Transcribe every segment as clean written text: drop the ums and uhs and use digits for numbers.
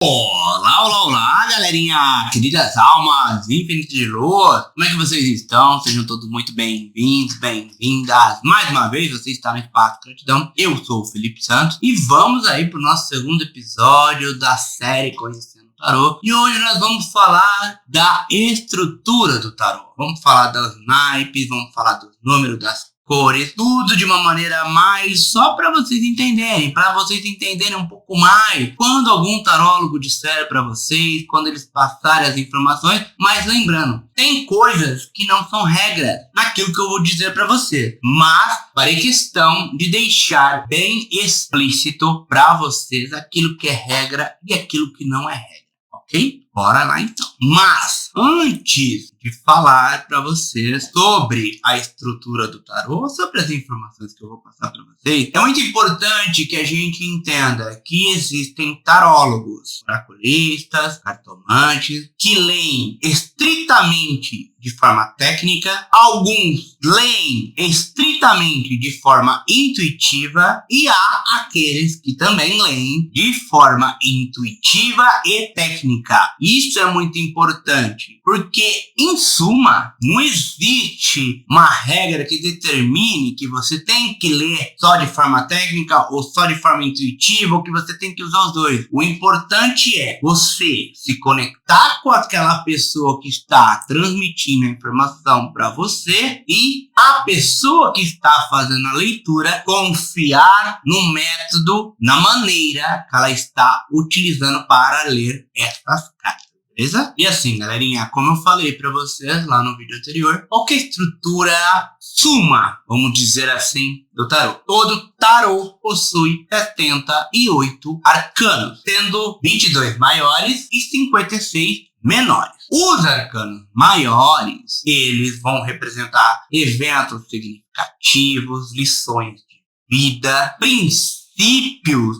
Olá, olá, olá, galerinha, queridas almas, infinitas de luz, como é que vocês estão? Sejam todos muito bem-vindos, bem-vindas. Mais uma vez, você está no Espaço Gratidão. Eu sou o Felipe Santos e vamos aí para o nosso segundo episódio da série Conhecendo o Tarô. E hoje nós vamos falar da estrutura do tarô. Vamos falar das naipes, vamos falar dos números, das cores, tudo de uma maneira mais só para vocês entenderem um pouco mais quando algum tarólogo disser para vocês, quando eles passarem as informações. Mas lembrando, tem coisas que não são regras naquilo que eu vou dizer para você, mas farei questão de deixar bem explícito para vocês aquilo que é regra e aquilo que não é regra, ok? Bora lá então. Mas antes de falar para vocês sobre a estrutura do tarô, sobre as informações que eu vou passar para vocês, é muito importante que a gente entenda que existem tarólogos, oraculistas, cartomantes, que leem estritamente de forma técnica, alguns leem estritamente de forma intuitiva e há aqueles que também leem de forma intuitiva e técnica. Isso é muito importante, porque em suma, não existe uma regra que determine que você tem que ler só de forma técnica ou só de forma intuitiva, ou que você tem que usar os dois. O importante é você se conectar com aquela pessoa que está transmitindo a informação para você e a pessoa que está fazendo a leitura confiar no método, na maneira que ela está utilizando para ler essas cartas. Beleza? E assim, galerinha, como eu falei para vocês lá no vídeo anterior, qual que é a estrutura suma, vamos dizer assim, do tarô? Todo tarô possui 78 arcanos, sendo 22 maiores e 56 menores. Os arcanos maiores, eles vão representar eventos significativos, lições de vida, princípios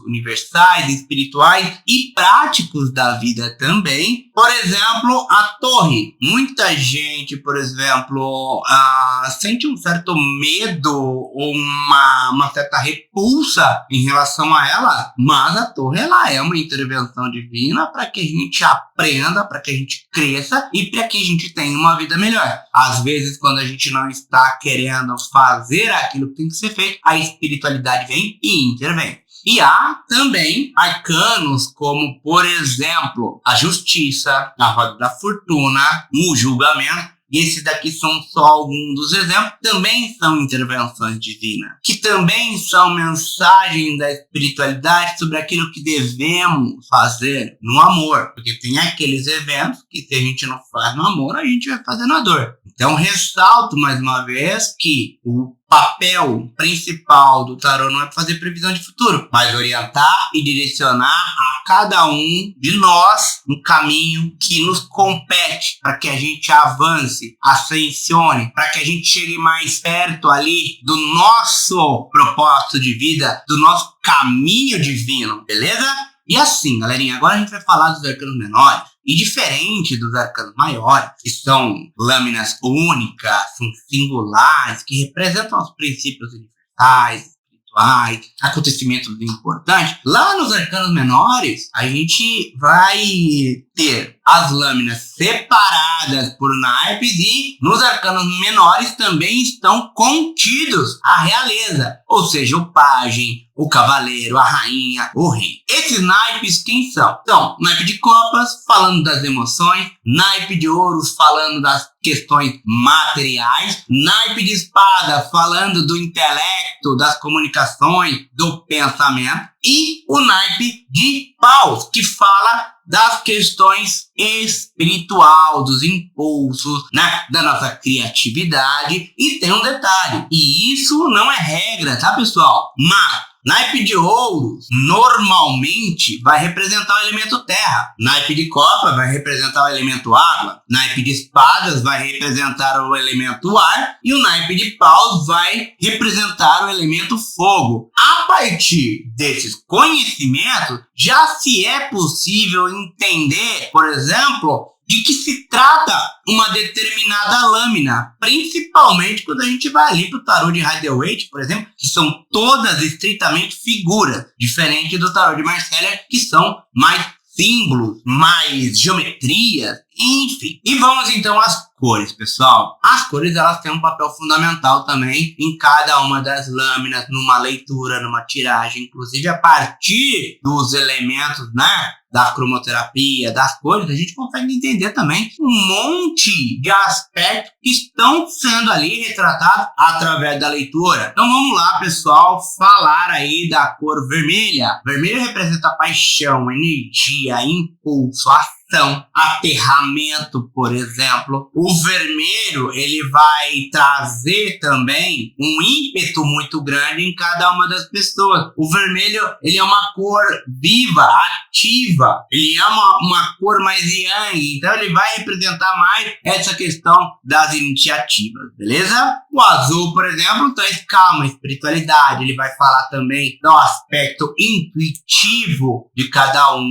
universais, espirituais e práticos da vida também. Por exemplo, a torre. Muita gente, por exemplo, sente um certo medo ou uma certa repulsa em relação a ela, mas a torre ela é uma intervenção divina para que a gente aprenda, para que a gente cresça e para que a gente tenha uma vida melhor. Às vezes, quando a gente não está querendo fazer aquilo que tem que ser feito, a espiritualidade vem e intervém. E há também arcanos como, por exemplo, a justiça, a roda da fortuna, o julgamento. E esses daqui são só alguns dos exemplos. Também são intervenções divinas, que também são mensagens da espiritualidade sobre aquilo que devemos fazer no amor. Porque tem aqueles eventos que se a gente não faz no amor, a gente vai fazer na dor. Então ressalto mais uma vez que o papel principal do tarô não é fazer previsão de futuro, mas orientar e direcionar a cada um de nós no caminho que nos compete, para que a gente avance, ascensione, para que a gente chegue mais perto ali do nosso propósito de vida, do nosso caminho divino, beleza? E assim, galerinha, agora a gente vai falar dos arcanos menores. E diferente dos arcanos maiores, que são lâminas únicas, são singulares, que representam os princípios universais, espirituais, acontecimentos importantes, lá nos arcanos menores, a gente vai ter as lâminas separadas por naipes e nos arcanos menores também estão contidos a realeza, ou seja, o pajem, o cavaleiro, a rainha, o rei. Esses naipes quem são? Então, naipe de copas, falando das emoções, naipe de ouros, falando das questões materiais, naipe de espada, falando do intelecto, das comunicações, do pensamento, e o naipe de paus, que fala das questões espiritual, dos impulsos, né, da nossa criatividade. E tem um detalhe, e isso não é regra, tá, pessoal? Mas naipe de ouros normalmente vai representar o elemento terra, naipe de copa vai representar o elemento água, naipe de espadas vai representar o elemento ar e o naipe de paus vai representar o elemento fogo. A partir desses conhecimentos já se é possível entender, por exemplo, de que se trata uma determinada lâmina, principalmente quando a gente vai ali para o tarô de Rider-Waite, por exemplo, que são todas estritamente figuras, diferente do tarô de Marsteller, que são mais símbolos, mais geometrias, enfim. E vamos então às cores, pessoal. As cores, elas têm um papel fundamental também em cada uma das lâminas, numa leitura, numa tiragem, inclusive a partir dos elementos, né, da cromoterapia, das cores, a gente consegue entender também um monte de aspectos que estão sendo ali retratados através da leitura. Então vamos lá, pessoal, falar aí da cor vermelha. Vermelho representa paixão, energia, impulso, ação, aterramento, por exemplo. O vermelho, ele vai trazer também um ímpeto muito grande em cada uma das pessoas. O vermelho, ele é uma cor viva, ativa. Ele é uma cor mais yang, então ele vai representar mais essa questão das iniciativas, beleza? O azul, por exemplo, traz calma, espiritualidade. Ele vai falar também do aspecto intuitivo de cada um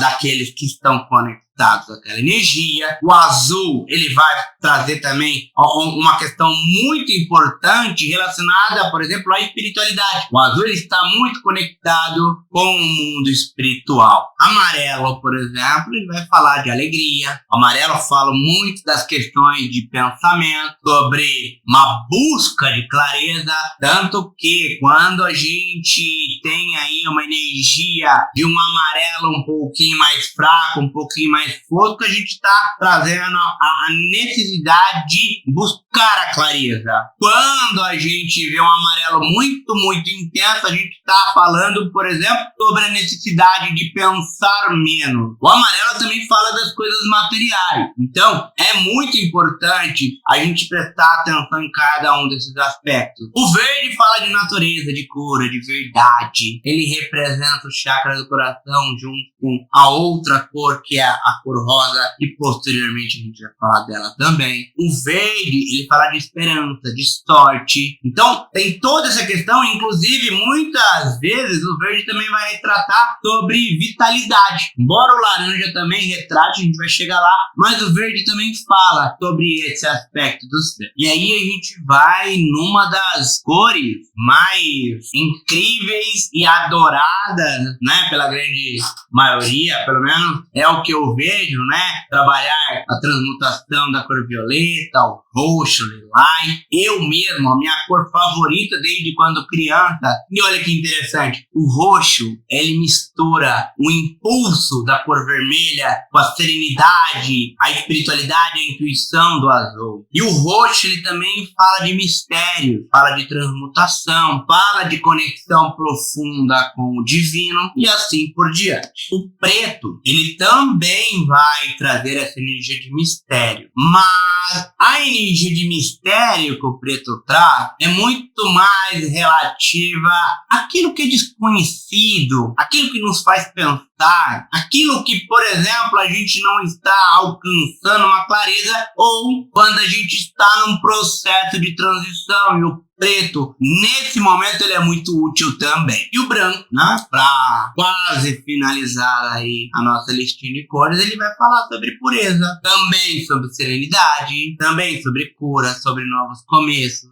daqueles que estão conectados àquela energia. O azul, ele vai trazer também uma questão muito importante relacionada, por exemplo, à espiritualidade. O azul, ele está muito conectado com o mundo espiritual. Amarelo, por exemplo, ele vai falar de alegria. O amarelo fala muito das questões de pensamento, sobre uma busca de clareza, tanto que quando a gente tem aí uma energia de um amarelo um pouquinho mais fraco, um pouquinho mais fosco, a gente está trazendo a necessidade de buscar a clareza. Quando a gente vê um amarelo muito, muito intenso, a gente está falando, por exemplo, sobre a necessidade de pensar menos. O amarelo também fala das coisas materiais. Então, é muito importante a gente prestar atenção em cada um desses aspectos. O verde fala de natureza, de cura, de verdade. Ele representa o chakra do coração junto com a outra cor, que é a cor rosa, e posteriormente a gente vai falar dela também. O verde, ele fala de esperança, de sorte. Então, tem toda essa questão, inclusive, muitas vezes o verde também vai retratar sobre vitalidade. Embora o laranja também retrate, a gente vai chegar lá, mas o verde também fala sobre esse aspecto do céu. E aí a gente vai numa das cores mais incríveis e adoradas, né, pela grande maioria, pelo menos é o que eu vejo, né, trabalhar a transmutação da cor violeta, o roxo, lilás. Eu mesmo, a minha cor favorita desde quando criança, e olha que interessante, o roxo, ele mistura o impulso da cor vermelha com a serenidade, a espiritualidade, a intuição do azul. E o roxo, ele também fala de mistério, fala de transmutação, fala de conexão profunda com o divino e assim por diante. O preto, ele também vai trazer essa energia de mistério, mas a energia de mistério que o preto traz é muito mais relativa àquilo que é desconhecido, aquilo que nos faz pensar, aquilo que, por exemplo, a gente não está alcançando uma clareza, ou quando a gente está num processo de transição. E o preto, nesse momento, ele é muito útil também. E o branco, né, para quase finalizar aí a nossa listinha de cores, ele vai falar sobre pureza, também sobre serenidade, também sobre cura, sobre novos começos.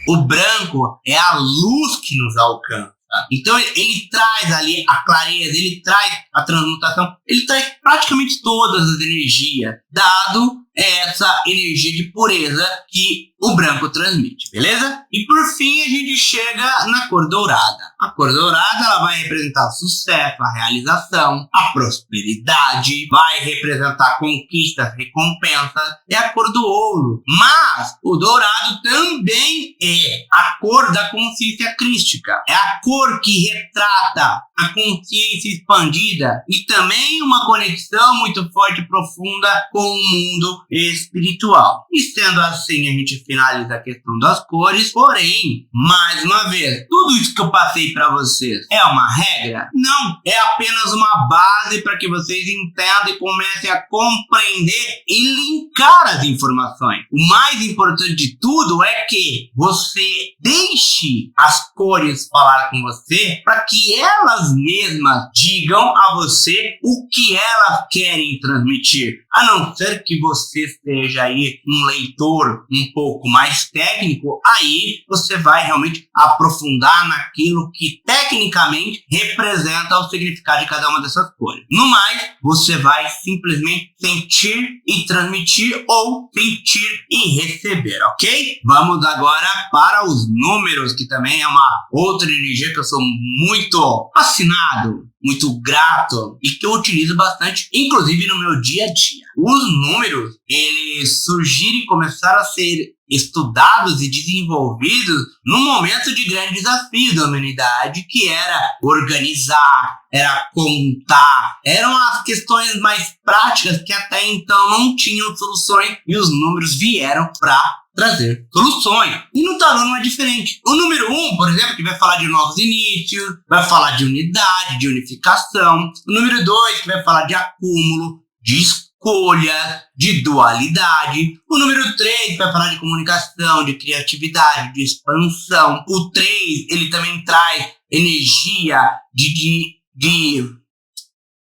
O branco é a luz que nos alcança. Então ele traz ali a clareza, ele traz a transmutação, ele traz praticamente todas as energias, dado essa energia de pureza que o branco transmite, beleza? E por fim a gente chega na cor dourada. A cor dourada, ela vai representar o sucesso, a realização, a prosperidade, vai representar conquistas, recompensas, é a cor do ouro. Mas o dourado também é a cor da consciência crística, é a cor que retrata a consciência expandida e também uma conexão muito forte e profunda com o mundo espiritual. E sendo assim, a gente finaliza a questão das cores. Porém, mais uma vez, tudo isso que eu passei para vocês é uma regra? Não, é apenas uma base para que vocês entendam e comecem a compreender e linkar as informações. O mais importante de tudo é que você deixe as cores falar com você para que elas mesmas digam a você o que elas querem transmitir. A não ser que você seja aí um leitor um pouco pouco mais técnico, aí você vai realmente aprofundar naquilo que tecnicamente representa o significado de cada uma dessas cores. No mais, você vai simplesmente sentir e transmitir ou sentir e receber, ok? Vamos agora para os números, que também é uma outra energia que eu sou muito fascinado, muito grato e que eu utilizo bastante, inclusive no meu dia a dia. Os números, eles surgiram e começaram a ser estudados e desenvolvidos num momento de grande desafio da humanidade, que era organizar, era contar, eram as questões mais práticas que até então não tinham soluções, e os números vieram para trazer soluções. E no tarô não é diferente. O número 1, por exemplo, que vai falar de novos inícios, vai falar de unidade, de unificação. O número 2, que vai falar de acúmulo, de escolha, de dualidade. O número 3 vai falar de comunicação, de criatividade, de expansão. O 3, ele também traz energia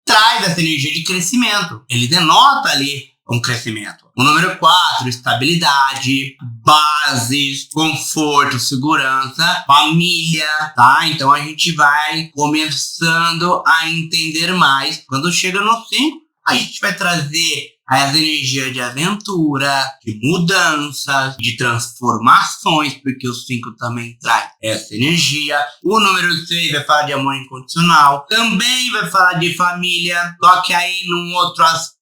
traz essa energia de crescimento. Ele denota ali um crescimento. O número 4, estabilidade, bases, conforto, segurança, família, tá? Então a gente vai começando a entender mais. Quando chega no 5, a gente vai trazer as energias de aventura, de mudanças, de transformações, porque o 5 também traz essa energia. O número 6 vai falar de amor incondicional, também vai falar de família, só que aí num outro aspecto,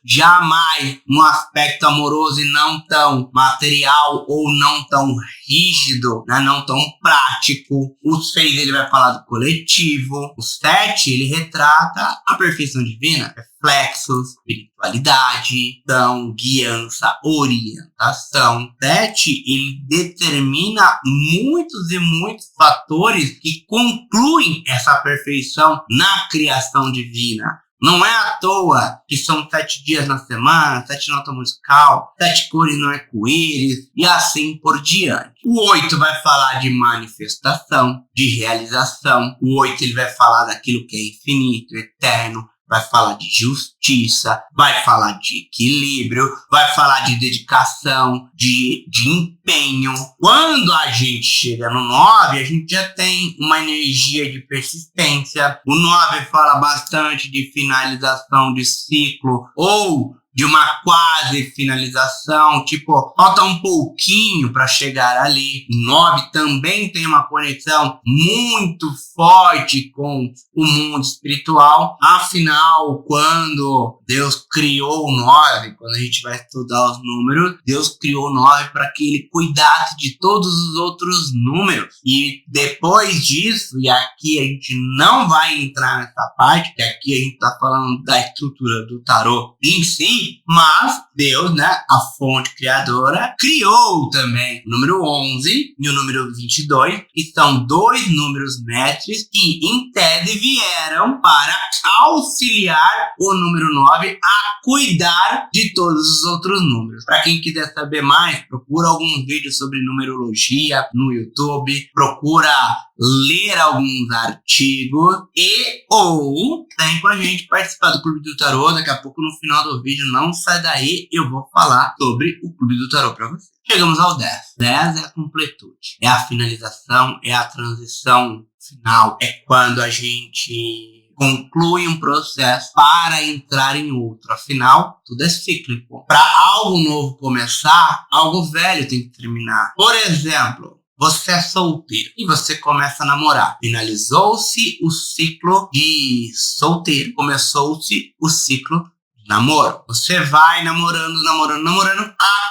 jamais um aspecto amoroso e não tão material ou não tão rígido, né? Não tão prático. O 6 ele vai falar do coletivo. O 7 ele retrata a perfeição divina, reflexos, espiritualidade, então, guiança, orientação. 7 ele determina muitos e muitos fatores que concluem essa perfeição na criação divina. Não é à toa que são 7 dias na semana, 7 notas musical, 7 cores no arco-íris e assim por diante. O 8 vai falar de manifestação, de realização. O 8 ele vai falar daquilo que é infinito, eterno. Vai falar de justiça, vai falar de equilíbrio, vai falar de dedicação, de empenho. Quando a gente chega no 9, a gente já tem uma energia de persistência. O 9 fala bastante de finalização de ciclo ou de uma quase finalização, tipo, falta um pouquinho para chegar ali. O 9 também tem uma conexão muito forte com o mundo espiritual. Afinal, quando Deus criou o 9, quando a gente vai estudar os números, Deus criou o 9 para que ele cuidasse de todos os outros números. E depois disso, e aqui a gente não vai entrar nessa parte, que aqui a gente está falando da estrutura do tarô em si, mas Deus, né, a fonte criadora, criou também o número 11 e o número 22, que são 2 números mestres que, em tese, vieram para auxiliar o número 9 a cuidar de todos os outros números. Para quem quiser saber mais, procura alguns vídeos sobre numerologia no YouTube, procura ler alguns artigos ou vem com a gente participar do Clube do Tarô. Daqui a pouco, no final do vídeo, não sai daí, eu vou falar sobre o Clube do Tarô para você. Chegamos ao 10. 10 é a completude, é a finalização, é a transição final, é quando a gente conclui um processo para entrar em outro. Afinal, tudo é cíclico. Para algo novo começar, algo velho tem que terminar. Por exemplo, você é solteiro e você começa a namorar. Finalizou-se o ciclo de solteiro. Começou-se o ciclo de namoro. Você vai namorando.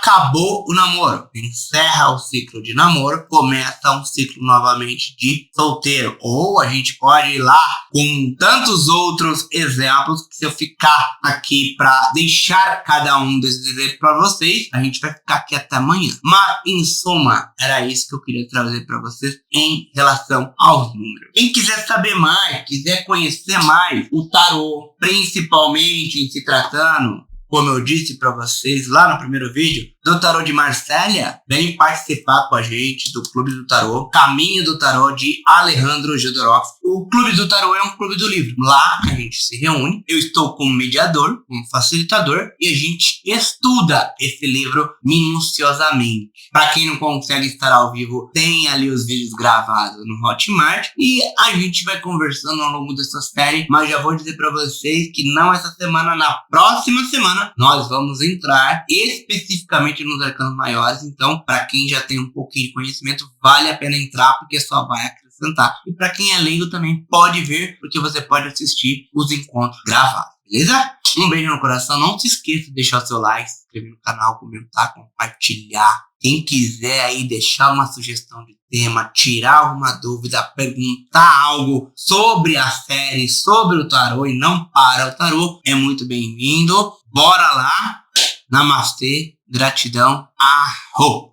Acabou o namoro. Encerra o ciclo de namoro. Começa um ciclo novamente de solteiro. Ou a gente pode ir lá com tantos outros exemplos que, se eu ficar aqui para deixar cada um desses exemplos para vocês, a gente vai ficar aqui até amanhã. Mas, em suma, era isso que eu queria trazer para vocês em relação aos números. Quem quiser saber mais, quiser conhecer mais o tarô, principalmente em se tratando, como eu disse para vocês lá no primeiro vídeo, do Tarô de Marsella, vem participar com a gente do Clube do Tarô, Caminho do Tarô de Alejandro Jodorowsky. O Clube do Tarô é um clube do livro. Lá a gente se reúne, eu estou como mediador, como facilitador, e a gente estuda esse livro minuciosamente. Para quem não consegue estar ao vivo, tem ali os vídeos gravados no Hotmart e a gente vai conversando ao longo dessa série, mas já vou dizer para vocês que não essa semana, na próxima semana, nós vamos entrar especificamente nos arcanos maiores. Então, para quem já tem um pouquinho de conhecimento, vale a pena entrar, porque só vai acrescentar. E para quem é leigo também pode ver, porque você pode assistir os encontros gravados, beleza? Um beijo no coração, não se esqueça de deixar o seu like, se inscrever no canal, comentar, compartilhar. Quem quiser aí deixar uma sugestão de tema, tirar alguma dúvida, perguntar algo sobre a série, sobre o tarô e não para o tarô, é muito bem-vindo. Bora lá. Namastê, gratidão, arro!